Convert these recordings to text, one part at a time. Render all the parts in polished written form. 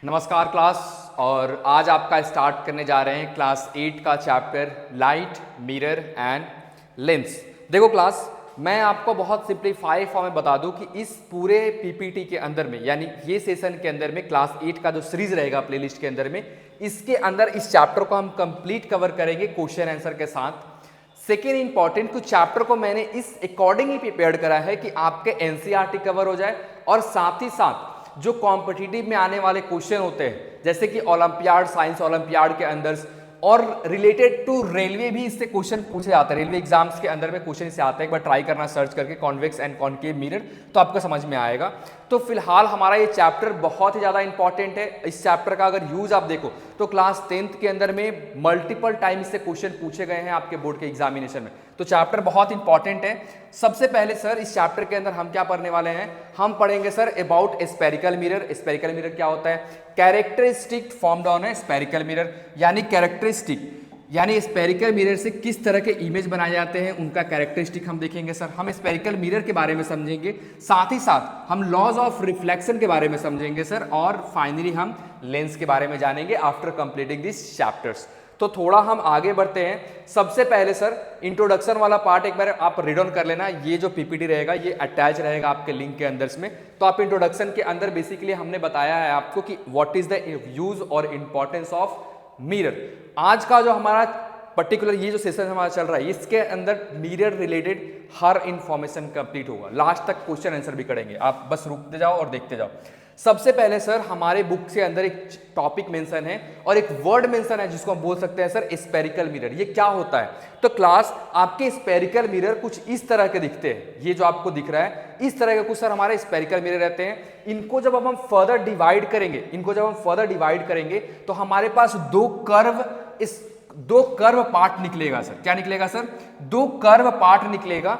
नमस्कार क्लास। और आज आपका स्टार्ट करने जा रहे हैं क्लास 8 का chapter light, mirror and lens. देखो क्लास, मैं आपको बहुत सिंप्लीफाई फॉर्म में बता दूं कि इस पूरे पीपीटी के अंदर में, यानी ये सेशन के अंदर में क्लास 8 का जो सीरीज रहेगा प्लेलिस्ट के अंदर में, इसके अंदर इस चैप्टर को हम कंप्लीट कवर करेंगे क्वेश्चन आंसर के साथ। सेकेंड इंपॉर्टेंट, कुछ चैप्टर को मैंने इस अकॉर्डिंग ही प्रिपेयर करा है कि आपके एनसीईआरटी कवर हो जाए और साथ ही साथ जो कॉम्पिटिटिव में आने वाले क्वेश्चन होते हैं, जैसे कि ओलंपियाड, साइंस ओलंपियाड के अंदर और रिलेटेड टू रेलवे भी इससे क्वेश्चन पूछे जाते हैं। रेलवे एग्जाम्स के अंदर में क्वेश्चन इससे आते हैं, एक बार ट्राई करना सर्च करके कॉन्वेक्स एंड कॉनकेव मिरर, तो आपको समझ में आएगा। तो फिलहाल हमारा ये चैप्टर बहुत ही ज़्यादा इंपॉर्टेंट है। इस चैप्टर का अगर यूज आप देखो तो क्लास 10th के अंदर में मल्टीपल टाइम इससे क्वेश्चन पूछे गए हैं आपके बोर्ड के एग्जामिनेशन में, तो चैप्टर बहुत इंपॉर्टेंट है। सबसे पहले सर इस चैप्टर के अंदर हम क्या पढ़ने वाले हैं, हम पढ़ेंगे sir about spherical mirror. Spherical mirror क्या होता है, कैरेक्टरिस्टिक फॉर्म्ड ऑन है स्फेरिकल मिरर, यानी कैरेक्टरिस्टिक, यानी स्फेरिकल मिरर से किस तरह के इमेज बनाए जाते हैं, उनका कैरेक्टरिस्टिक हम देखेंगे सर। हम स्फेरिकल मिरर के बारे में समझेंगे, साथ ही साथ हम लॉज ऑफ रिफ्लेक्शन के बारे में समझेंगे सर, और फाइनली हम लेंस के बारे में जानेंगे आफ्टर कंप्लीटिंग दिस चैप्टर्स। तो थोड़ा हम आगे बढ़ते हैं। सबसे पहले सर इंट्रोडक्शन वाला पार्ट एक बार आप रीड ऑन कर लेना। ये जो पीपीटी रहेगा ये अटैच रहेगा आपके लिंक के अंदर में। तो आप इंट्रोडक्शन के अंदर बेसिकली हमने बताया है आपको कि व्हाट इज द यूज और इंपॉर्टेंस ऑफ मिरर। आज का जो हमारा पर्टिकुलर ये जो सेशन हमारा चल रहा है, इसके अंदर मिरर रिलेटेड हर इंफॉर्मेशन कंप्लीट होगा, लास्ट तक क्वेश्चन आंसर भी करेंगे। आप बस रुकते जाओ और देखते जाओ। सबसे पहले सर हमारे बुक के अंदर एक टॉपिक मेंशन है और एक वर्ड मेंशन है जिसको हम बोल सकते हैं सर स्फेरिकल मिरर। ये क्या होता है, तो क्लास आपके स्फेरिकल मिरर कुछ इस तरह के दिखते हैं। ये जो आपको दिख रहा है इस तरह के कुछ सर हमारे स्फेरिकल मिरर रहते हैं। इनको जब हम फर्दर डिवाइड करेंगे, तो हमारे पास दो कर्व पार्ट निकलेगा सर। क्या निकलेगा सर, दो कर्व पार्ट निकलेगा।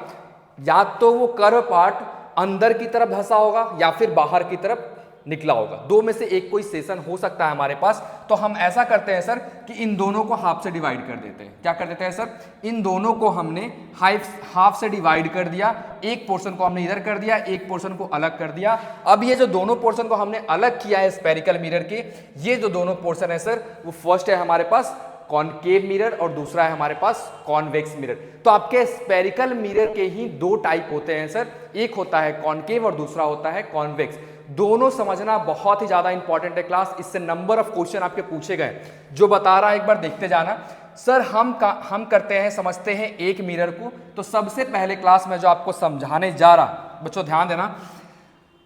या तो वो कर्व पार्ट अंदर की तरफ धंसा होगा या फिर बाहर की तरफ निकला होगा, दो में से एक कोई सेशन हो सकता है हमारे पास। तो हम ऐसा करते हैं सर कि इन दोनों को हाफ से डिवाइड कर देते हैं। क्या कर देते हैं सर, इन दोनों को हमने हाफ से डिवाइड कर दिया। एक पोर्शन को हमने इधर कर दिया, एक पोर्शन को अलग कर दिया। अब ये जो दोनों पोर्शन को हमने अलग किया है स्फेरिकल मिरर के, ये जो दोनों पोर्शन है सर, वो फर्स्ट है हमारे पास कॉनकेव मिरर और दूसरा है हमारे पास कॉन्वेक्स मिरर। तो आपके स्फेरिकल मिरर के ही दो टाइप होते हैं सर, एक होता है कॉनकेव और दूसरा होता है कॉन्वेक्स। दोनों समझना बहुत ही ज्यादा इंपॉर्टेंट है क्लास, इससे नंबर ऑफ क्वेश्चन आपके पूछे गए। जो बता रहा है एक बार देखते जाना सर। हम करते हैं, समझते हैं एक मिरर को। तो सबसे पहले क्लास में जो आपको समझाने जा रहा, बच्चों ध्यान देना।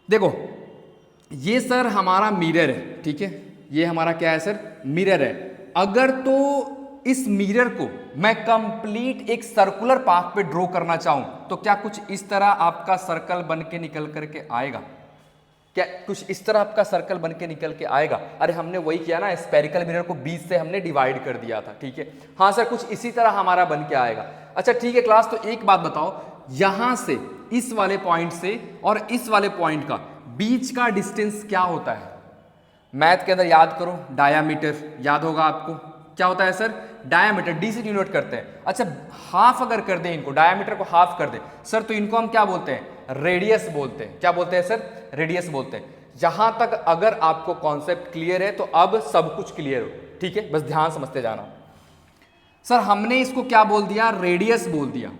देखो ये सर हमारा मिरर है, ठीक है, ये हमारा क्या है सर, मिरर है। अगर तो इस मिरर को मैं कंप्लीट एक सर्कुलर पाथ पे ड्रॉ करना चाहूं तो क्या कुछ इस तरह आपका सर्कल बन के निकल करके आएगा, क्या कुछ इस तरह आपका सर्कल बन के निकल के आएगा। अरे हमने वही किया ना, स्फेरिकल मिरर को बीच से हमने डिवाइड कर दिया था, ठीक है। हाँ सर कुछ इसी तरह हमारा बन के आएगा। अच्छा ठीक है क्लास, तो एक बात बताओ, यहां से इस वाले पॉइंट से और इस वाले पॉइंट का बीच का डिस्टेंस क्या होता है, मैथ के अंदर याद करो, डायामीटर याद होगा आपको। क्या होता है सर, डायामीटर, डी से डिनोट करते हैं। अच्छा हाफ अगर कर दें इनको, डायामीटर को हाफ कर दें सर, तो इनको हम क्या बोलते हैं, रेडियस बोलते हैं। क्या बोलते हैं सर, रेडियस बोलते हैं। जहां तक अगर आपको कॉन्सेप्ट क्लियर है तो अब सब कुछ क्लियर हो, ठीक है, बस ध्यान समझते जाना। सर हमने इसको क्या बोल दिया, रेडियस बोल दिया।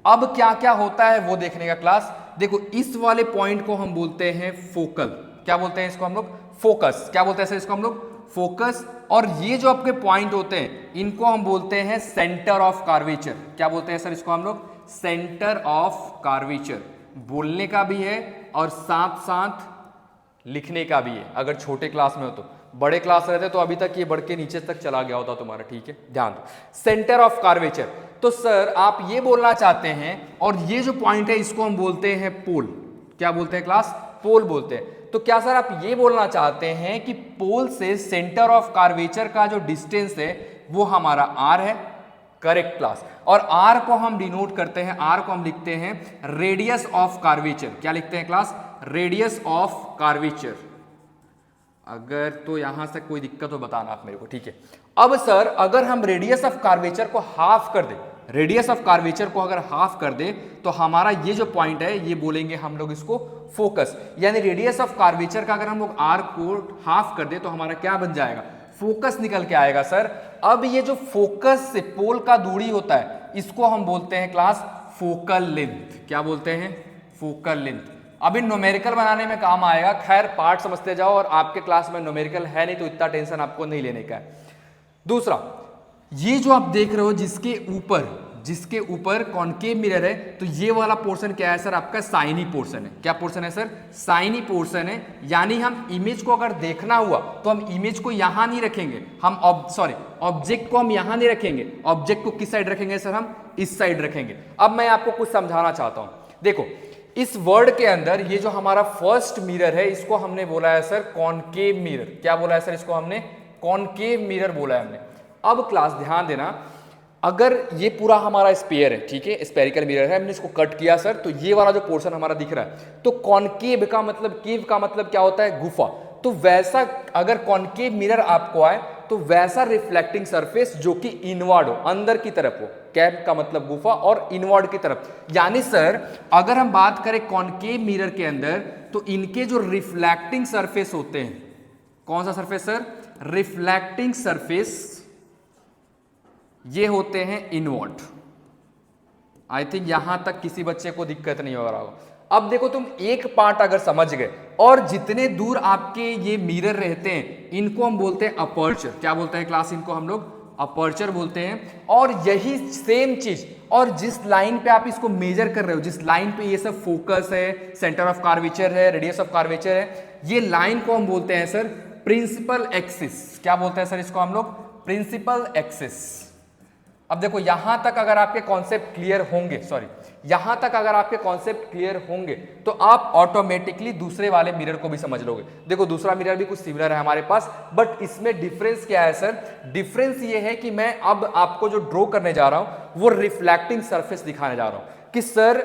अब क्या क्या होता है वो देखने का क्लास। देखो इस वाले पॉइंट को हम बोलते हैं फोकल। क्या बोलते हैं इसको हम लोग, फोकस। क्या बोलते हैं सर इसको हम लोग, फोकस। और ये जो आपके पॉइंट होते हैं इनको हम बोलते हैं सेंटर ऑफ कर्वेचर। क्या बोलते हैं सर इसको हम लोग, सेंटर ऑफ कर्वेचर। बोलने का भी है और साथ साथ लिखने का भी है, अगर छोटे क्लास में हो तो। बड़े क्लास रहते तो अभी तक ये बढ़ के नीचे तक चला गया होता तुम्हारा, ठीक है, ध्यान दो, सेंटर ऑफ कर्वेचर। तो सर आप ये बोलना चाहते हैं, और ये जो पॉइंट है इसको हम बोलते हैं पोल। क्या बोलते हैं क्लास, पोल बोलते हैं। तो क्या सर आप ये बोलना चाहते हैं कि पोल से सेंटर ऑफ कर्वेचर का जो डिस्टेंस है वो हमारा आर है, करेक्ट क्लास। और आर को हम डिनोट करते हैं, आर को हम लिखते हैं रेडियस ऑफ कर्वेचर। क्या लिखते हैं क्लास, रेडियस ऑफ कर्वेचर। अगर तो यहां से कोई दिक्कत हो बताना आप मेरे को, ठीक है। अब सर अगर हम रेडियस ऑफ कर्वेचर को हाफ कर दें रेडियस ऑफ कर्वेचर को अगर हाफ कर दे तो हमारा ये जो पॉइंट है ये बोलेंगे हम लोग इसको फोकस। यानी रेडियस ऑफ कर्वेचर का अगर हम लोग आर्क को हाफ कर दे तो हमारा क्या बन जाएगा, फोकस निकल के आएगा सर। अब ये जो फोकस से पोल का दूरी होता है इसको हम बोलते हैं क्लास फोकल लेंथ। क्या बोलते हैं, फोकल लेंथ। अब इन न्यूमेरिकल बनाने में काम आएगा। खैर पार्ट समझते जाओ, और आपके क्लास में न्यूमेरिकल है नहीं तो इतना टेंशन आपको नहीं लेने का है। दूसरा, ये जो आप देख रहे हो जिसके ऊपर कॉनकेव मिरर है, तो ये वाला पोर्शन क्या है सर, आपका साइनी पोर्शन है। क्या पोर्शन है सर, साइनी पोर्शन है। यानी हम इमेज को अगर देखना हुआ तो हम इमेज को यहां नहीं रखेंगे, हम ऑब्जेक्ट को हम यहां नहीं रखेंगे। ऑब्जेक्ट को किस साइड रखेंगे सर, हम इस साइड रखेंगे। अब मैं आपको कुछ समझाना चाहता हूं। देखो इस वर्ड के अंदर ये जो हमारा फर्स्ट मिरर है इसको हमने बोला है सर कॉनकेव मिरर। क्या बोला है सर, इसको हमने कॉनकेव मिरर बोला है हमने। अब क्लास ध्यान देना, अगर ये पूरा हमारा स्फीयर है, ठीक है, स्फेरिकल मिरर है, हमने इसको कट किया सर, तो ये वाला जो पोर्शन हमारा दिख रहा है, तो कॉनकेव का मतलब, केव का मतलब क्या होता है, गुफा। तो वैसा अगर कॉनकेव मिरर आपको आए तो वैसा रिफ्लेक्टिंग सरफेस जो कि इनवर्ड हो, अंदर की तरफ हो। कैव का मतलब गुफा और इनवर्ड की तरफ। यानी सर अगर हम बात करें कॉनकेव मिरर के अंदर तो इनके जो रिफ्लेक्टिंग सरफेस होते हैं, कौन सा सरफेस सर, रिफ्लेक्टिंग सरफेस, ये होते हैं इनवर्ड। आई थिंक यहां तक किसी बच्चे को दिक्कत नहीं हो रहा होगा। अब देखो तुम एक पार्ट अगर समझ गए, और जितने दूर आपके ये मिरर रहते हैं इनको हम बोलते हैं अपर्चर। क्या बोलते हैं क्लास, इनको हम लोग अपर्चर बोलते हैं। और यही सेम चीज, और जिस लाइन पे आप इसको मेजर कर रहे हो, जिस लाइन पे ये सब फोकस है, सेंटर ऑफ कर्वेचर है, रेडियस ऑफ कर्वेचर है, ये लाइन को हम बोलते हैं सर प्रिंसिपल एक्सिस। क्या बोलते हैं सर इसको हम लोग, प्रिंसिपल एक्सिस। अब देखो यहां तक अगर आपके कॉन्सेप्ट क्लियर होंगे, यहां तक अगर आपके कॉन्सेप्ट क्लियर होंगे तो आप ऑटोमेटिकली दूसरे वाले मिरर को भी समझ लोगे। देखो दूसरा मिरर भी कुछ सिमिलर है हमारे पास, बट इसमें डिफरेंस क्या है सर, डिफरेंस ये है कि मैं अब आपको जो ड्रॉ करने जा रहा हूं वो रिफ्लेक्टिंग सरफेस दिखाने जा रहा हूं कि सर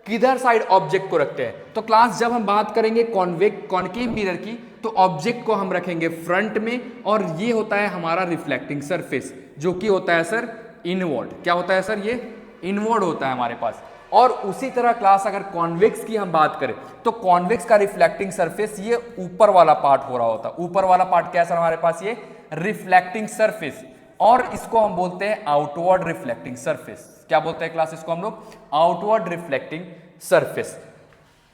किधर साइड ऑब्जेक्ट को रखते हैं। तो क्लास जब हम बात करेंगे कॉनकेव मिरर की तो ऑब्जेक्ट को हम रखेंगे फ्रंट में, और ये होता है हमारा रिफ्लेक्टिंग सरफेस जो कि होता है सर इनवर्ड। क्या होता है सर, ये इनवर्ड होता है हमारे पास। और उसी तरह क्लास अगर कॉन्वेक्स की हम बात करें तो कॉन्वेक्स का रिफ्लेक्टिंग सरफेस ये ऊपर वाला पार्ट हो रहा होता है। ऊपर वाला पार्ट क्या है सर हमारे पास, ये रिफ्लेक्टिंग सरफेस, और इसको हम बोलते हैं आउटवर्ड रिफ्लेक्टिंग सरफेस। क्या बोलते हैं क्लास, इसको हम लोग आउटवर्ड रिफ्लेक्टिंग सरफेस।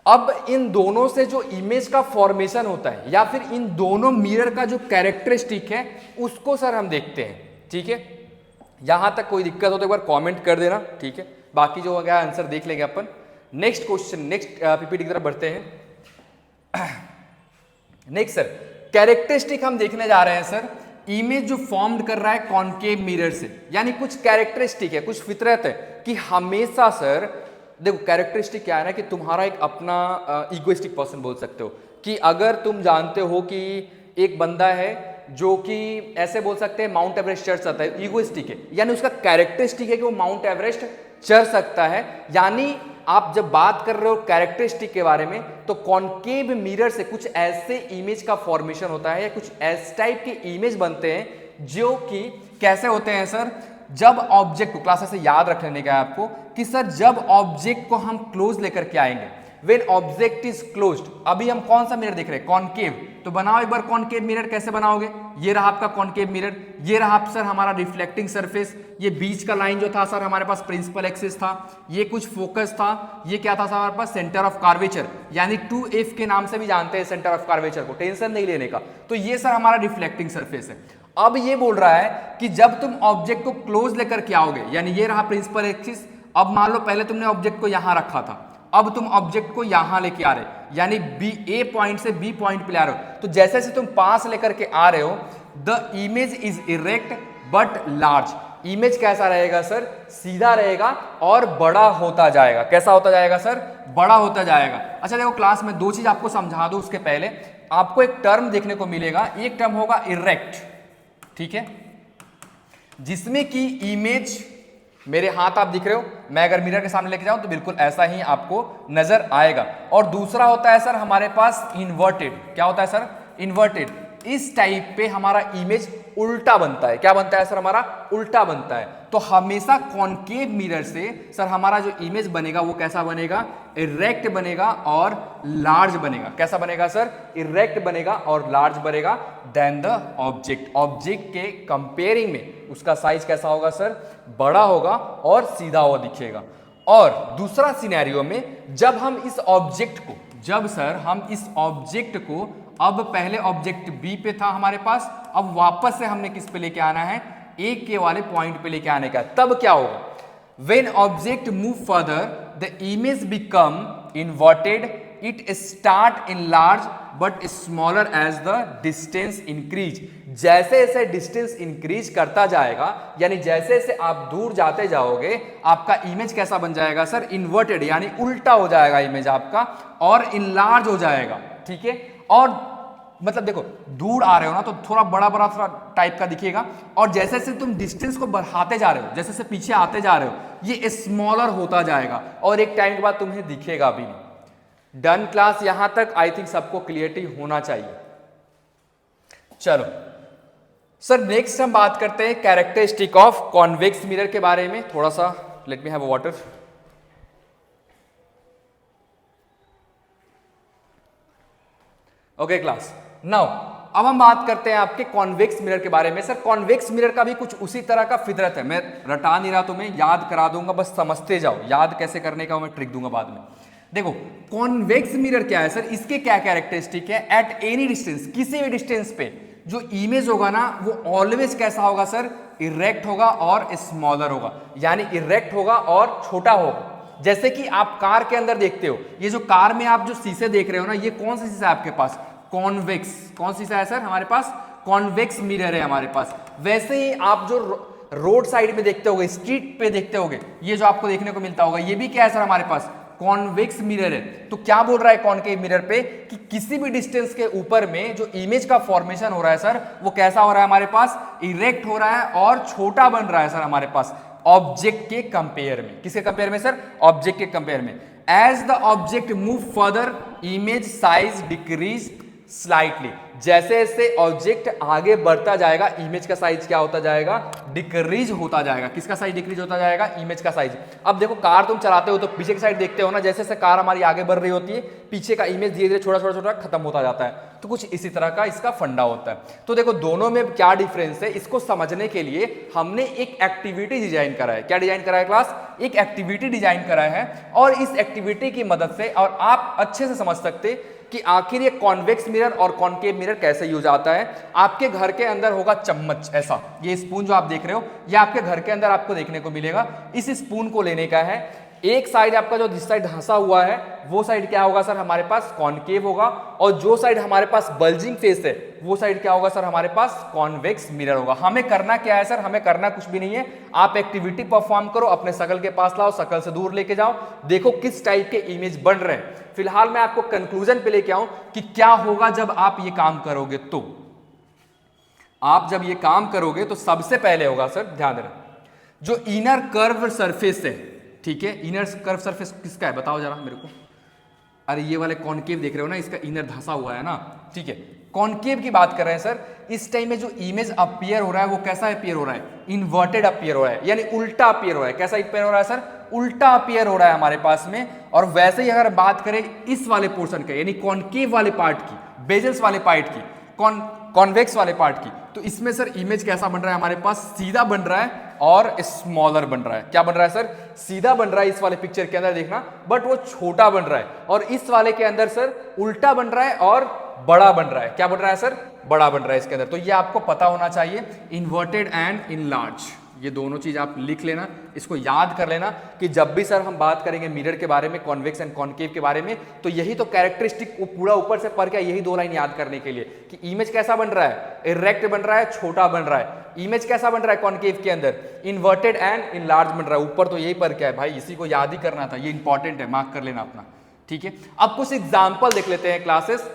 अब इन दोनों से जो इमेज का फॉर्मेशन होता है या फिर इन दोनों मिरर का जो कैरेक्टरिस्टिक है उसको सर हम देखते हैं। ठीक है, यहां तक कोई दिक्कत हो तो एक बार कमेंट कर देना, ठीक है, बाकी जो हो गया आंसर देख लेंगे अपन। नेक्स्ट क्वेश्चन, नेक्स्ट पीपीटी की तरफ बढ़ते हैं। नेक्स्ट सर कैरेक्टरिस्टिक हम देखने जा रहे हैं सर, इमेज जो फॉर्म्ड कर रहा है कॉनकेव मिरर से, यानी कुछ कैरेक्टरिस्टिक है, कुछ फितरत है कि हमेशा सर देखो कैरेक्टरिस्टिक क्या है ना कि तुम्हारा एक अपना इगोइस्टिक पर्सन बोल सकते हो कि अगर तुम जानते हो कि एक बंदा है जो कि ऐसे बोल सकते हैं माउंट एवरेस्ट चढ़ सकता है, ईगोइस्टिक है, यानी उसका कैरेक्टरिस्टिक है कि वो माउंट एवरेस्ट चढ़ सकता है। यानी आप जब बात कर रहे हो कैरेक्टरिस्टिक के बारे में तो कॉनकेव मिरर से कुछ ऐसे इमेज का फॉर्मेशन होता है या कुछ ऐसे टाइप के इमेज बनते हैं जो कि कैसे होते हैं सर, जब ऑब्जेक्ट को, क्लास से याद रख लेने का है आपको कि सर जब ऑब्जेक्ट को हम क्लोज लेकर के आएंगे, व्हेन ऑब्जेक्ट इज क्लोज्ड। अभी हम कौन सा मिरर देख रहे हैं, कॉनकेव, तो बनाओ एक बार कॉनकेव मिरर। कैसे बनाओगे, ये रहा आपका कॉनकेव मिरर, ये रहा सर हमारा रिफ्लेक्टिंग सरफेस, ये बीच का लाइन जो था सर हमारे पास प्रिंसिपल एक्सिस था, ये कुछ फोकस था, ये क्या था सर हमारे पास सेंटर ऑफ कर्वेचर, यानी 2F के नाम से भी जानते हैं सेंटर ऑफ कर्वेचर को, टेंशन नहीं लेने का। तो ये सर हमारा रिफ्लेक्टिंग सरफेस है। अब ये बोल रहा है कि जब तुम ऑब्जेक्ट को क्लोज लेकर के आओगे, यानी ये रहा प्रिंसिपल एक्सिस, अब मान लो पहले तुमने ऑब्जेक्ट को यहां रखा था, अब तुम ऑब्जेक्ट को यहां लेके आ रहे, यानी ए पॉइंट से बी पॉइंट पे ले आ रहे हो, तो जैसे जैसे तुम पास लेकर के आ रहे हो the image is erect but large. Image कैसा रहेगा सर, सीधा रहेगा और बड़ा होता जाएगा। कैसा होता जाएगा सर, बड़ा होता जाएगा। अच्छा देखो क्लास में दो चीज आपको समझा दो, उसके पहले आपको एक टर्म देखने को मिलेगा, एक टर्म होगा इरेक्ट, ठीक है, जिसमें कि इमेज, मेरे हाथ आप दिख रहे हो, मैं अगर मिरर के सामने लेके जाऊं तो बिल्कुल ऐसा ही आपको नजर आएगा। और दूसरा होता है सर हमारे पास इन्वर्टेड। क्या होता है सर, इन्वर्टेड। इस टाइप पे हमारा इमेज उल्टा बनता है। क्या बनता है सर, हमारा उल्टा बनता है। तो तो हमेशा कॉनकेव मिरर से सर हमारा जो इमेज बनेगा वो कैसा बनेगा, इरेक्ट बनेगा और लार्ज बनेगा। कैसा बनेगा सर, इरेक्ट बनेगा और लार्ज बनेगा देन द ऑब्जेक्ट। ऑब्जेक्ट के कंपेयरिंग में उसका साइज कैसा होगा सर, बड़ा होगा और सीधा हुआ दिखेगा। और दूसरा सिनेरियो में जब हम इस ऑब्जेक्ट को, जब सर हम इस ऑब्जेक्ट को, अब पहले ऑब्जेक्ट बी पे था हमारे पास, अब वापस से हमने किस पे लेके आना है, ए के वाले पॉइंट पे लेके आने का, तब क्या होगा, when object move further the image become inverted, it start in large but smaller as the distance increase. जैसे जैसे डिस्टेंस इंक्रीज करता जाएगा, यानी जैसे जैसे आप दूर जाते जाओगे, आपका इमेज कैसा बन जाएगा सर, इन्वर्टेड, यानी उल्टा हो जाएगा इमेज आपका और इनलार्ज हो जाएगा। ठीक है, और मतलब देखो दूर आ रहे हो ना तो थोड़ा बड़ा बड़ा थोड़ा टाइप का दिखेगा, और जैसे जैसे तुम डिस्टेंस को बढ़ाते जा रहे हो, जैसे जैसे पीछे आते जा रहे हो, ये स्मॉलर होता जाएगा और एक टाइम के बाद तुम्हें दिखेगा भी नहीं। डन क्लास, यहां तक आई थिंक सबको क्लियरिटी होना चाहिए। चलो सर नेक्स्ट हम बात करते हैं कैरेक्टरिस्टिक ऑफ कॉन्वेक्स मिरर के बारे में। थोड़ा सा let me have water. Okay class, now अब हम बात करते हैं आपके कॉन्वेक्स मिरर के बारे में। सर कॉन्वेक्स मिरर का भी कुछ उसी तरह का फितरत है, मैं रटा नहीं रहा, तुम्हें याद करा दूंगा, बस समझते जाओ। याद कैसे करने का मैं ट्रिक दूंगा बाद में। देखो कॉन्वेक्स मिरर क्या है सर, इसके क्या कैरेक्टरिस्टिक है, एट एनी डिस्टेंस, किसी भी डिस्टेंस पे जो इमेज होगा ना वो ऑलवेज कैसा होगा सर, इरेक्ट होगा और स्मॉलर होगा, यानी इरेक्ट होगा और छोटा होगा। जैसे कि आप कार के अंदर देखते हो, ये जो कार में आप जो शीशे देख रहे हो ना, ये कौन सा शीशा है आपके पास, कॉन्वेक्स। कौन सा शीशा है सर हमारे पास, कॉन्वेक्स मिरर है हमारे पास। वैसे ही आप जो रोड साइड में देखते होगे, स्ट्रीट पे देखते होगे, ये जो आपको देखने को मिलता होगा, ये भी क्या है सर हमारे पास, कॉन्वेक्स मिरर है। तो क्या बोल रहा है कॉनकेव मिरर पे कि किसी भी डिस्टेंस के ऊपर में जो इमेज का फॉर्मेशन हो रहा है सर, वो कैसा हो रहा है हमारे पास, इरेक्ट हो रहा है और छोटा बन रहा है सर हमारे पास ऑब्जेक्ट के कंपेयर में। किसके कंपेयर में सर, ऑब्जेक्ट के कंपेयर में। As the object move further image size decrease slightly, जैसे जैसे ऑब्जेक्ट आगे बढ़ता जाएगा इमेज का साइज क्या होता जाएगा, डिक्रीज होता जाएगा। किसका साइज डिक्रीज होता जाएगा, इमेज का साइज। अब देखो कार तुम चलाते हो तो पीछे की साइड देखते हो ना, जैसे जैसे कार हमारी आगे बढ़ रही होती है, पीछे का इमेज धीरे धीरे छोटा छोटा छोटा खत्म होता जाता है। तो कुछ इसी तरह का इसका फंडा होता है। तो देखो दोनों में क्या डिफरेंस है, इसको समझने के लिए हमने एक एक्टिविटी डिजाइन करा है। क्या डिजाइन करा है क्लास, एक एक्टिविटी डिजाइन करा है, और इस एक्टिविटी की मदद से और आप अच्छे से समझ सकते कि आखिर ये कॉन्वेक्स मिरर और कॉनकेव मिरर कैसे यूज आता है। आपके घर के अंदर होगा चम्मच, ऐसा ये स्पून जो आप देख रहे हो, ये आपके घर के अंदर आपको देखने को मिलेगा। इस स्पून को लेने का है, एक साइड आपका जो जिस साइड धंसा हुआ है वो साइड क्या होगा सर हमारे पास, कॉनकेव होगा, और जो साइड हमारे पास बल्जिंग फेस है वो साइड क्या होगा सर हमारे पास, कॉन्वेक्स मिरर होगा। हमें करना क्या है सर, हमें करना कुछ भी नहीं है, आप एक्टिविटी परफॉर्म करो, अपने शकल के पास लाओ, शकल से दूर लेके जाओ, देखो किस टाइप के इमेज बन रहे हैं। फिलहाल मैं आपको कंक्लूजन पे लेके आऊं कि क्या होगा जब आप ये काम करोगे। तो आप जब ये काम करोगे तो सबसे पहले होगा सर, ध्यान देना, जो इनर कर्व सरफेस है, ठीक है, इनर कर्व सरफेस किसका है बताओ जरा मेरे को। अरे ये वाले कॉनकेव देख रहे हो ना, इसका इनर धंसा हुआ है ना, ठीक है, कॉनकेव की बात कर रहे हैं सर। इस टाइम में जो इमेज अपीयर हो रहा है वो कैसा अपीयर हो रहा है, इन्वर्टेड अपीयर हो रहा है, यानी उल्टा अपीयर हो रहा है। कैसा अपीयर हो रहा है सर, उल्टा अपीयर हो रहा है हमारे पास में। और वैसे ही अगर बात करें इस वाले पोर्शन के, यानी कॉनकेव वाले पार्ट की, बेजल्स वाले पार्ट की, कॉन्वेक्स वाले पार्ट की, तो इसमें सर इमेज कैसा बन रहा है हमारे पास, सीधा बन रहा है और स्मॉलर बन रहा है। क्या बन रहा है सर, सीधा बन रहा है इस वाले पिक्चर के अंदर देखना, बट वो छोटा बन रहा है, और इस वाले के अंदर सर उल्टा बन रहा है और बड़ा बन रहा है। क्या बन रहा है सर, बड़ा बन रहा है इसके अंदर। तो ये आपको पता होना चाहिए, इन्वर्टेड एंड इनलार्ज, ये दोनों चीज आप लिख लेना, इसको याद कर लेना कि जब भी सर हम बात करेंगे मिरर के बारे में, कॉन्वेक्स एंड कॉनकेव के बारे में, तो यही तो कैरेक्टरिस्टिक पूरा ऊपर से पढ़ के यही दो लाइन याद करने के लिए कि इमेज कैसा बन रहा है, इरेक्ट बन रहा है, छोटा बन रहा है। इमेज कैसा बन रहा है कॉनकेव के अंदर, इन्वर्टेड एंड इनलार्ज बन रहा है। ऊपर तो यही पर क्या है भाई, इसी को याद ही करना था, ये इंपॉर्टेंट है, मार्क कर लेना अपना, ठीक है। अब कुछ एग्जाम्पल देख लेते हैं क्लासेस,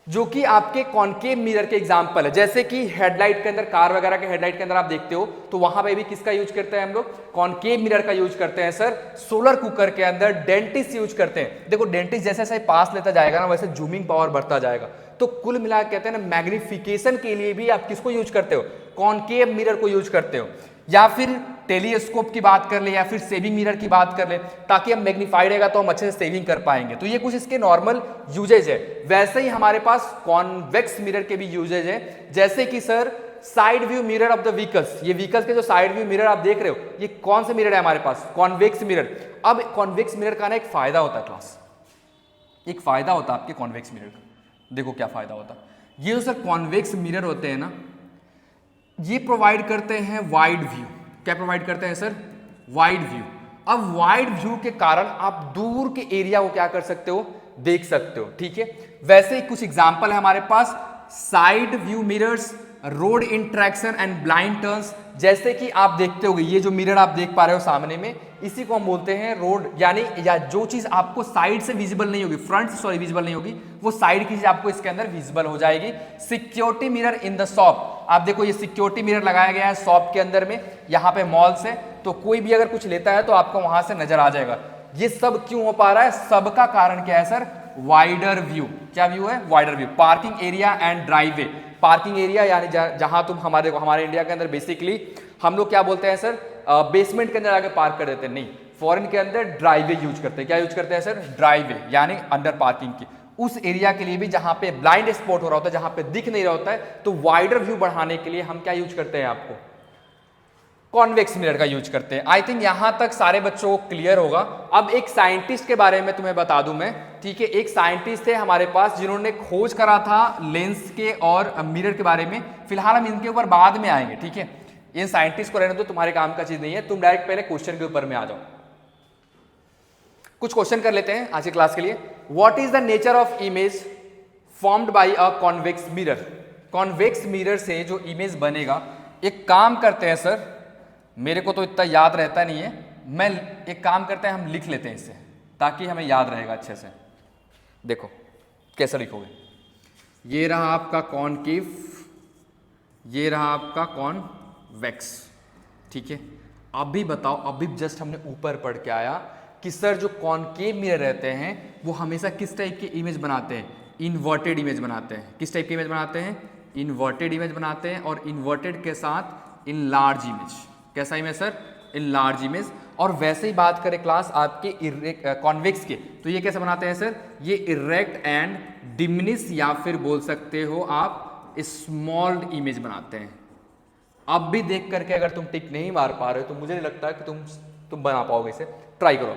जो कि आपके कॉनकेव मिरर के एग्जाम्पल है। जैसे कि हेडलाइट के अंदर, कार वगैरह के हेडलाइट के अंदर आप देखते हो, तो वहां पे भी किसका यूज करते हैं हम लोग, कॉनकेव मिरर का यूज करते हैं सर। सोलर कुकर के अंदर डेंटिस्ट यूज करते हैं। देखो डेंटिस्ट जैसे जैसे पास लेता जाएगा ना, वैसे जूमिंग पावर बढ़ता जाएगा। तो कुल मिला कहते हैं ना, मैग्निफिकेशन के लिए भी आप किसको यूज करते हो, कॉनकेव मिरर को यूज करते हो। या फिर टेलीस्कोप की बात कर ले या फिर सेविंग मिरर की बात कर ले, ताकि हम मैग्नीफाइड रहेगा तो हम अच्छे से सेविंग कर पाएंगे। तो ये कुछ इसके नॉर्मल यूजेज है। वैसे ही हमारे पास कॉन्वेक्स मिरर के भी यूजेज है, जैसे कि sir side view mirror of the vehicles. ये व्हीकल्स के जो साइड व्यू मिरर आप देख रहे हो, ये कौन से मिरर है हमारे पास? Convex mirror. अब कॉन्वेक्स मिरर का ना एक फायदा होता है क्लास, एक फायदा होता है आपके कॉन्वेक्स मिरर का। देखो क्या फायदा होता है। ये जो सर कॉन्वेक्स मिरर होते हैं ना, ये प्रोवाइड करते हैं वाइड व्यू। क्या प्रोवाइड करते हैं सर? Wide view. अब वाइड व्यू के कारण आप दूर के एरिया को क्या कर सकते हो? देख सकते हो, ठीक है। वैसे ही कुछ एग्जांपल है हमारे पास, side view mirrors, road intersection and blind turns. जैसे कि आप देखते होगे, ये जो मिरर आप देख पा रहे हो सामने में, इसी को हम बोलते हैं रोड, यानी या जो चीज आपको साइड से विजिबल नहीं होगी, फ्रंट से सॉरी विजिबल नहीं होगी, वो साइड की चीज आपको इसके अंदर विजिबल हो जाएगी। Security mirror in the shop, आप देखो ये सिक्योरिटी मिरर लगाया गया है शॉप के अंदर में, यहाँ पे मॉल से, तो कोई भी अगर कुछ लेता है तो आपको वहां से नजर आ जाएगा। ये सब क्यों हो पा रहा है? सबका कारण क्या है सर? Wider view. क्या व्यू है? Wider view. Parking area and driveway. Parking area यानी जहां तुम हमारे इंडिया के अंदर बेसिकली हम लोग क्या बोलते हैं सर? बेसमेंट के अंदर आके पार्क कर देते हैं, नहीं, फॉरेन के अंदर ड्राइववे यूज करते हैं। क्या यूज करते हैं सर? ड्राइववे, यानी अंडर पार्किंग की। उस एरिया के लिए भी जहां पे ब्लाइंड स्पॉट हो रहा होता है, जहां पे दिख नहीं रहा होता है, तो वाइडर व्यू बढ़ाने के लिए हम क्या यूज करते हैं? आपको कॉन्वेक्स मिरर का यूज करते हैं। आई थिंक यहां तक सारे बच्चों को क्लियर होगा। अब एक साइंटिस्ट के बारे में तुम्हें बता दूं मैं, ठीक है। एक साइंटिस्ट थे हमारे पास जिन्होंने खोज करा था लेंस के और मिरर के बारे में। फिलहाल हम इनके ऊपर बाद में आएंगे, ठीक है। इन साइंटिस्ट को रहने दो, तुम्हारे काम का चीज नहीं है। तुम डायरेक्ट पहले क्वेश्चन के ऊपर में आ जाओ। कुछ क्वेश्चन कर लेते हैं आज की क्लास के लिए। What is the nature of image formed by a convex mirror? Convex mirror से जो इमेज बनेगा, एक काम करते हैं सर, मेरे को तो इतना याद रहता नहीं है, मैं एक काम करते हैं, हम लिख लेते हैं इसे ताकि हमें याद रहेगा अच्छे से। देखो कैसे लिखोगे, ये रहा आपका कॉनकेव, ये रहा आपका कॉन्वेक्स, ठीक है। अभी बताओ, अभी जस्ट हमने ऊपर पढ़ के आया कि सर जो कॉनकेव मिरर रहते हैं वो हमेशा किस टाइप की इमेज बनाते हैं? इन्वर्टेड इमेज बनाते हैं। किस टाइप की इमेज बनाते हैं? इन्वर्टेड इमेज बनाते हैं, और इन्वर्टेड के साथ इन लार्ज इमेज। कैसा image sir? In large image. और वैसे ही बात करें क्लास आपके कॉन्वेक्स के, तो ये कैसे बनाते हैं सर? ये इरेक्ट एंड डिमिनिश, या फिर बोल सकते हो आप स्मॉल इमेज बनाते हैं। अब भी देख करके अगर तुम टिक नहीं मार पा रहे हो तो मुझे नहीं लगता कि तुम बना पाओगे इसे। ट्राई करो।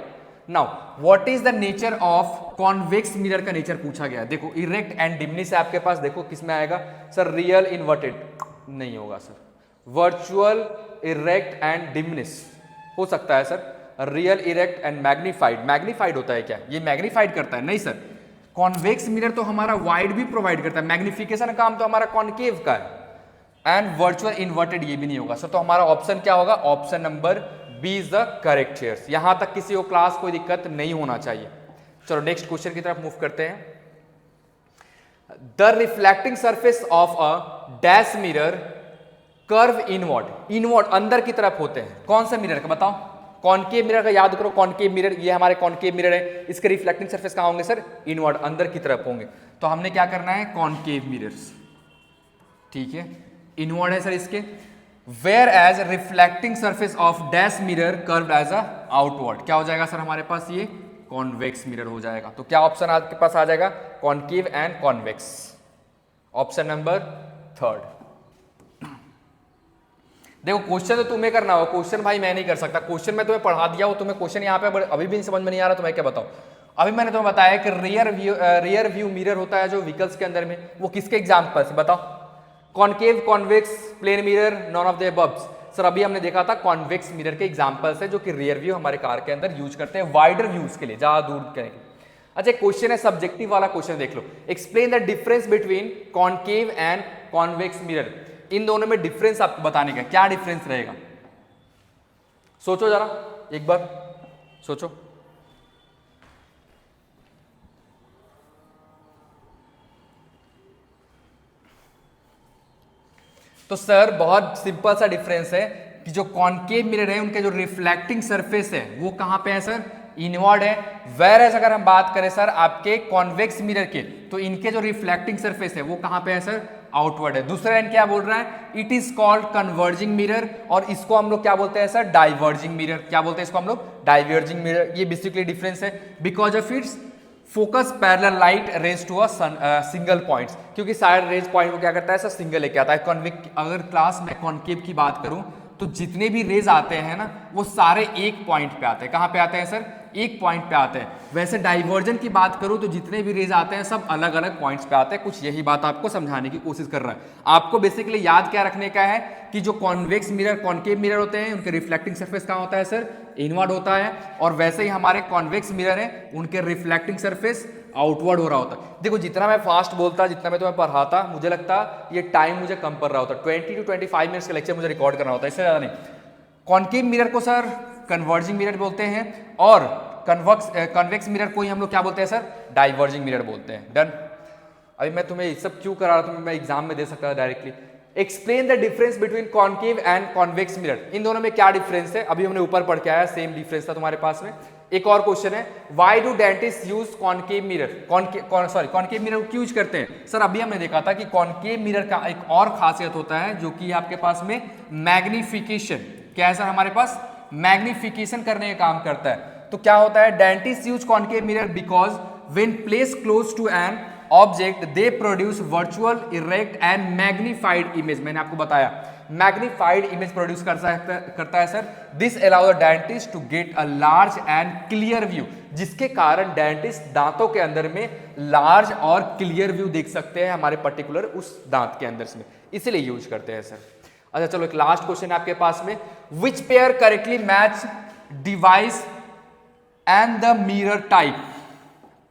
Now what is the nature of convex mirror का नेचर पूछा गया। देखो इरेक्ट एंड डिमिनिश है आपके पास, देखो किस में आएगा सर? रियल इन्वर्टेड नहीं होगा sir, virtual erect and diminish हो सकता है sir. Real erect and magnified, magnified होता है क्या? ये मैग्नीफाइड करता है? नहीं सर, कॉन्वेक्स मिरर तो हमारा वाइड भी प्रोवाइड करता है, मैग्निफिकेशन काम तो हमारा कॉनकेव का है। एंड वर्चुअल इन्वर्टेड ये भी नहीं होगा सर। तो हमारा ऑप्शन क्या होगा? Option number B is the correct here. यहां तक किसी को क्लास कोई दिक्कत नहीं होना चाहिए। चलो नेक्स्ट क्वेश्चन की तरफ मूव करते हैं। The reflecting surface of a dash mirror curve inward, inward अंदर की तरफ होते हैं। कौन सा मिरर का बताओ? कॉनकेव मिरर का याद करो, कॉनकेव मिरर, ये हमारे कॉनकेव मिरर है, इसके रिफ्लेक्टिंग सरफेस कहां होंगे सर? इनवर्ड, अंदर की तरफ होंगे। तो हमने क्या करना है? कॉनकेव मिरर्स, ठीक है, इनवर्ड है सर इसके। Where as reflecting surface of dash mirror curved as a outward, क्या हो जाएगा सर हमारे पास? ये कॉन्वेक्स मिरर हो जाएगा। तो क्या ऑप्शन आपके पास आ जाएगा? Concave and convex, option number third. देखो क्वेश्चन तो तुम्हें करना हो, क्वेश्चन भाई मैं नहीं कर सकता। क्वेश्चन मैं तुम्हें पढ़ा दिया हो, तुम्हें क्वेश्चन यहाँ पे अभी भी समझ में नहीं आ रहा तो मैं क्या बताऊं? अभी मैंने तुम्हें बताया कि रियर व्यू मिरर होता है जो व्हीकल्स के अंदर में, वो किसके एग्जांपल से बताओ? Concave, convex, plane mirror, none of the aboves. Sir अभी हमने देखा था कॉन्वेक्स मिरर के एग्जांपल्स है जो कि रियर व्यू हमारे कार के अंदर यूज करते हैं वाइडर व्यूज के लिए, ज्यादा दूर करने के लिए। अच्छा क्वेश्चन है सब्जेक्टिव वाला क्वेश्चन, देख लो। Explain the difference between concave and convex mirror. इन दोनों में डिफरेंस आपको बताने का, क्या डिफरेंस रहेगा? सोचो जरा, एक बार सोचो। तो सर बहुत सिंपल सा डिफरेंस है कि जो कॉनकेव मिरर है उनके जो रिफ्लेक्टिंग सरफेस है वो कहां पे है सर? इनवर्ड है। वेयरएज अगर हम बात करें सर आपके कॉन्वेक्स मिरर के, तो इनके जो रिफ्लेक्टिंग सरफेस है वो कहां पे है सर? आउटवर्ड है। दूसरा लाइन क्या बोल रहा है, it is called converging mirror, और इसको हम लोग क्या बोलते हैं सर, डाइवर्जिंग मिरर। क्या बोलते हैं इसको हम लोग, डाइवर्जिंग मिरर। ये बेसिकली डिफरेंस है because of its focus parallel light rays to a single points, क्योंकि सारे रेज पॉइंट को क्या करता है सर, सिंगल लेके आता है। कॉन्वेक्स, अगर क्लास में कॉन्केव की बात करूं तो जितने भी रेज आते हैं ना वो सारे एक पॉइंट पे आते हैं। कहां पे आते हैं सर, एक पॉइंट पे आते हैं। वैसे डाइवर्जन की बात करूं तो जितने भी रेज आते हैं सब अलग अलग पॉइंट्स पे आते हैं। कुछ यही बात आपको समझाने की कोशिश कर रहा है। आपको बेसिकली याद क्या रखने का है कि जो कॉन्वेक्स मिरर, कॉन्केव मिरर होते हैं उनके रिफ्लेक्टिंग सरफेस कहाँ होता है सर, इनवर्ड होता है, और वैसे ही हमारे कॉन्वेक्स मिरर है उनके रिफ्लेक्टिंग सरफेस आउटवर्ड हो रहा होता है। देखो जितना मैं फास्ट बोलता, जितना मैं तुम्हें पढ़ाता, मुझे लगता ये टाइम मुझे कम पड़ रहा होता। 20 to 25 मिनट्स का लेक्चर मुझे रिकॉर्ड करना होता है, इससे ज़्यादा नहीं। कॉन्केव मिरर को सर कन्वर्जिंग मिरर बोलते हैं, और कन्वेक्स मिरर को ही हम लोग क्या बोलते हैं सर, डाइवर्जिंग मिरर बोलते हैं। डन। अभी मैं तुम्हें ये सब क्यों करा रहा था, मैं एग्जाम में दे सकता था directly. Explain the difference between concave and convex mirror. इन दोनों में क्या डिफरेंस है, अभी हमने ऊपर पढ़ के आया, सेम डिफरेंस था तुम्हारे पास में। एक और क्वेश्चन है, why do dentist use concave mirror, concave mirror क्यों यूज करते हैं सर। अभी हमने देखा था कि कॉन्केव मिरर का एक और खासियत होता है जो कि आपके पास में मैग्निफिकेशन, क्या है सर, हमारे पास मैग्निफिकेशन करने का काम करता है। तो क्या होता है, dentist use concave mirror because when place close to an object they produce virtual, erect and magnified image. मैंने आपको बताया मैग्निफाइड इमेज प्रोड्यूस करता है sir. This allow the dentist to get a large and clear view, जिसके कारण dentist दांतों के अंदर में लार्ज और क्लियर व्यू देख सकते हैं हमारे पर्टिकुलर उस दांत के अंदर से, इसलिए यूज करते हैं सर। अच्छा चलो एक लास्ट क्वेश्चन है आपके पास में, which pair correctly match device and the mirror type.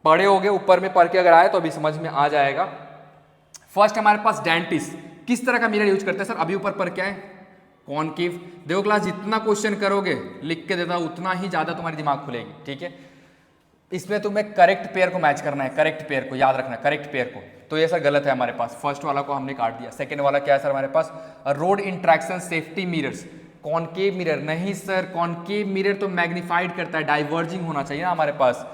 पढ़े होगे, ऊपर में पढ़ के अगर आए तो अभी समझ में आ जाएगा। फर्स्ट हमारे पास डेंटिस्ट किस तरह का मिरर यूज करते हैं सर, अभी ऊपर पढ़ के आए, कॉनकेव। देखो क्लास जितना क्वेश्चन करोगे लिख के देता उतना ही ज्यादा तुम्हारी दिमाग खुलेगी, ठीक है। इसमें तुम्हें करेक्ट पेयर को मैच करना है, करेक्ट पेयर को याद रखना है, करेक्ट पेयर को। तो ये सर गलत है हमारे पास, फर्स्ट वाला को हमने काट दिया। सेकेंड वाला क्या है सर हमारे पास, road intersection safety mirrors, concave mirror नहीं सर, कॉनकेव मिरर तो मैग्नीफाइड करता है, डाइवर्जिंग होना चाहिए ना हमारे पास,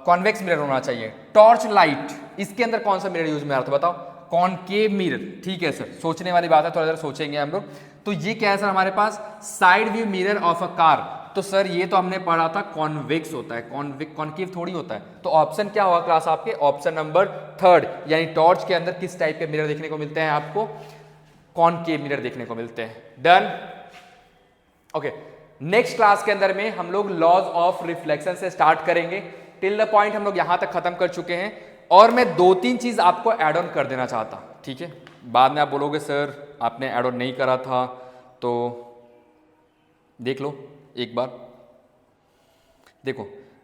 कॉन्वेक्स मिरर होना चाहिए। टॉर्च लाइट, इसके अंदर कौन सा मिरर यूज में आ रहा था बताओ, कॉनकेव मिरर, ठीक है सर। सोचने वाली बात है, थोड़ा देर सोचेंगे हम लोग। तो ये क्या है सर हमारे पास, side view mirror of a car. तो सर ये तो हमने पढ़ा था कॉन्वेक्स होता है, कॉनकेव थोड़ी होता है। तो ऑप्शन क्या होगा क्लास आपके, ऑप्शन नंबर थर्ड, यानी टॉर्च के अंदर किस टाइप के मिरर देखने को मिलते हैं आपको, कॉनकेव मिरर देखने को मिलते हैं। Done, okay. नेक्स्ट क्लास के अंदर में हम लोग लॉज ऑफ रिफ्लेक्शन से स्टार्ट करेंगे। टिल द पॉइंट हम लोग यहां तक खत्म कर चुके हैं, और मैं 2-3 चीज आपको ऐड ऑन कर देना चाहता, ठीक है। बाद में आप बोलोगे सर आपने ऐड ऑन नहीं करा था, तो देख लो एक बार। देखो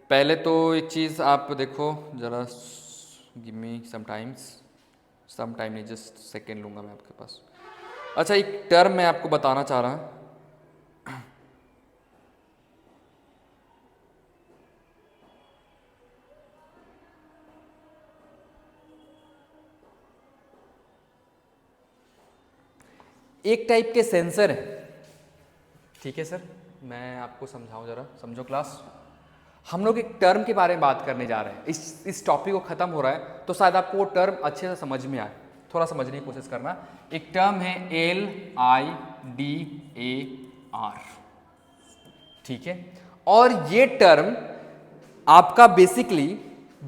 पहले तो एक चीज आप देखो जरा, गिव मी सम टाइम नहीं, जस्ट सेकेंड लूंगा मैं आपके पास। अच्छा एक टर्म मैं आपको बताना चाह रहा हूं, एक टाइप के सेंसर है, ठीक है सर। मैं आपको समझाऊं जरा, समझो क्लास। हम लोग एक टर्म के बारे में बात करने जा रहे हैं, इस टॉपिक को खत्म हो रहा है तो शायद आपको वो टर्म अच्छे से समझ में आए, थोड़ा समझने की कोशिश करना। एक टर्म है LIDAR, ठीक है। और ये टर्म आपका बेसिकली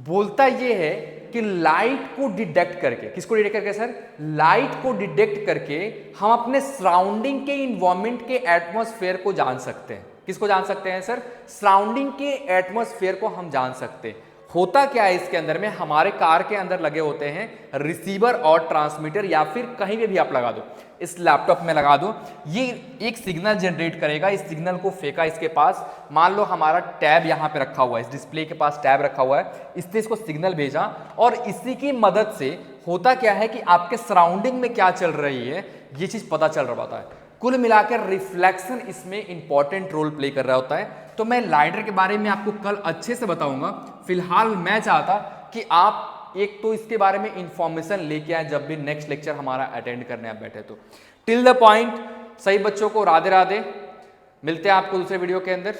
बोलता ये है कि लाइट को डिटेक्ट करके, किसको डिटेक्ट करके सर, लाइट को डिटेक्ट करके हम अपने सराउंडिंग के इन्वायरमेंट के एटमॉस्फेयर को जान सकते हैं। किसको जान सकते हैं सर, सराउंडिंग के एटमॉस्फेयर को हम जान सकते हैं। होता क्या है इसके अंदर में, हमारे कार के अंदर लगे होते हैं रिसीवर और ट्रांसमीटर, या फिर कहीं पे भी आप लगा दो, इस लैपटॉप में लगा दो, ये एक सिग्नल जनरेट करेगा। इस सिग्नल को फेंका इसके पास, मान लो हमारा टैब यहाँ पे रखा हुआ है, इस डिस्प्ले के पास टैब रखा हुआ है, इसने इसको सिग्नल भेजा, और इसी की मदद से होता क्या है कि आपके सराउंडिंग में क्या चल रही है ये चीज पता चल रहा होता है। कुल मिलाकर रिफ्लेक्शन इसमें इंपॉर्टेंट रोल प्ले कर रहा होता है। तो मैं लाइडर के बारे में आपको कल अच्छे से बताऊंगा। फिलहाल मैं चाहता कि आप एक तो इसके बारे में इंफॉर्मेशन लेके आए जब भी नेक्स्ट लेक्चर हमारा अटेंड करने आप बैठे तो। टिल द पॉइंट सही बच्चों को राधे राधे, मिलते हैं आपको दूसरे वीडियो के अंदर।